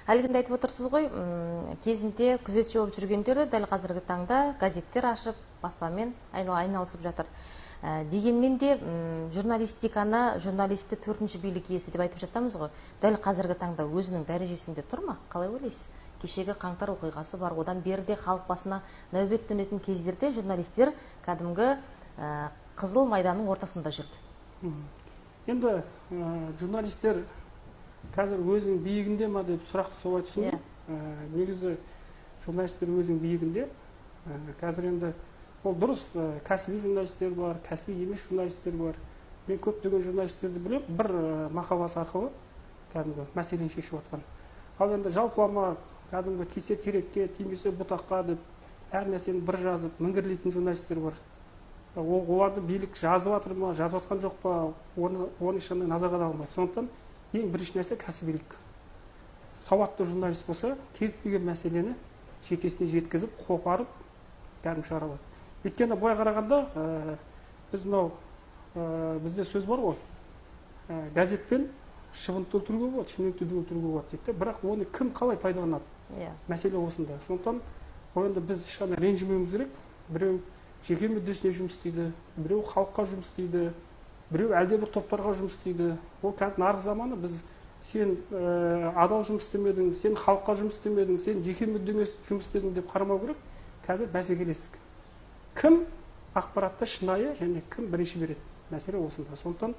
Әлгінде айтып отырсыз ғой, кезінде күзетші болып жүргендері дәл қазіргі таңда газеттер ашып, баспамен айналысып жатыр. Дегенмен де журналистиканы, журналистті төртінші билік иесі деп айтып жатамыз ғой. Дәл қазіргі таңда өзінің дәрежесінде тұр ма? Қалай ойлайсыз? Кешегі қаңтар оқиғасы бар, одан берде халық басына нәубет төнетін кездерде журналистер кәдімгі қызыл майданның ортасында жүрді. Енді журналистер қазір өзінің биігінде ма деп сұрақты солай түсіндім. Негізі журналистер өзінің биігінде. Қазір енді ол дұрыс, кәсіби журналистер бар, кәсіби емес журналистер бар. Мен көптеген журналистерді білем, бір мақаласы арқылы кәдімгі мәселені шешіп жатқан. Ал енді жалпылама кәдімгі тисе терекке, тимесе бұтаққа деп әр нәрсені бір жазып міңгірлейтін журналистер бар. Оларды билік жазып жатыр ма, жазып жатқан жоқ па, оны ешқандай назарға да алмайды. Сондықтан ең бірінші нәрсе кәсібилік. Сауатты журналист болса, кез келген мәселені жетесіне жеткізіп, қопарып, кәдімгі шығара алады. Өйткені былай қарағанда, бізде сөз бар ғой, газетпен шыбынды өлтіруге болады, шенеунікті өлтіруге болады дейді. Бірақ оны кім қалай пайдаланады? Мәселе осында. Сондықтан енді біз ешқандай ренжімеуіміз керек. Біреу жеке мүддесіне жұмыс істейді, біреу халыққа жұмыс істейді, біреу әлде бір топтарға жұмыс істейді. Ол қазір нарық заманы. Біз сен адал жұмыс істемедің, сен халыққа жұмыс істемедің, сен жеке мүддеңе жұмыс істедің деп қарамау керек. Қазір бәсекелестік. Кім ақпаратты шынайы және кім бірінші береді? Мәселе осында. Сондықтан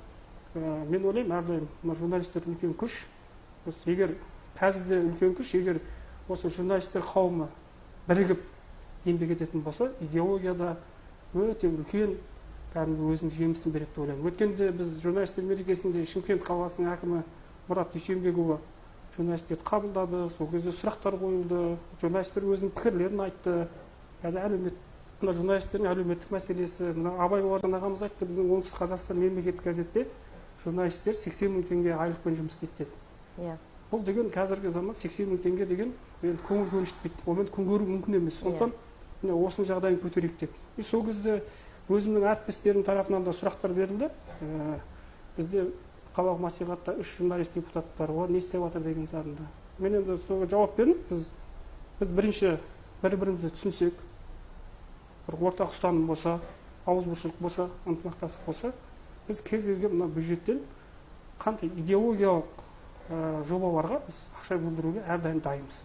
мен ойлаймын, әрдайым журналистер үлкен күш. Егер қазірде үлкен күш, егер осы журналистер қауымы бірігіп еңбек ететін болса, идеологияда өте үлкен кәдімгі өзінің жемісін береді деп ойлаймын. Өткенде біз журналистер мерекесінде Шымкент қаласының әкімі Мұрат Дүйсенбекұлы журналистерді қабылдады. Сол кезде сұрақтар қойылды, журналистер өзінің пікірлерін айтты. Қазір журналистердің әлеуметтік мәселесі, Абай Ордан ағамыз айтты, біздің оңтүстік Қазақстан мемлекеттік газетте журналистер 80 мың теңге айлықпен жұмыс істейді деді. Бұл деген қазіргі заман 80 мың теңге деген көңіл көншітпейді. Онымен күн көру мүмкін емес. Сондықтан осының жағдайын көтерейік деп. Сол кезде өзімнің әріптестерім тарапынан да сұрақтар берілді. Бізде қалалық мәслихатта 3 журналист депутат бар, олар не істеп жатыр деген сарында. Мен енді соған жауап бердім. Біз бірінші бір-бірімізді түсінсек, бір ортақ ұстаным болса, ауызбіршілік болса, ынтымақтастық болса, біз кез келген мына бюджеттен қандай идеологиялық жобаларға біз ақша бөлдіруге әрдайым дайынбыз.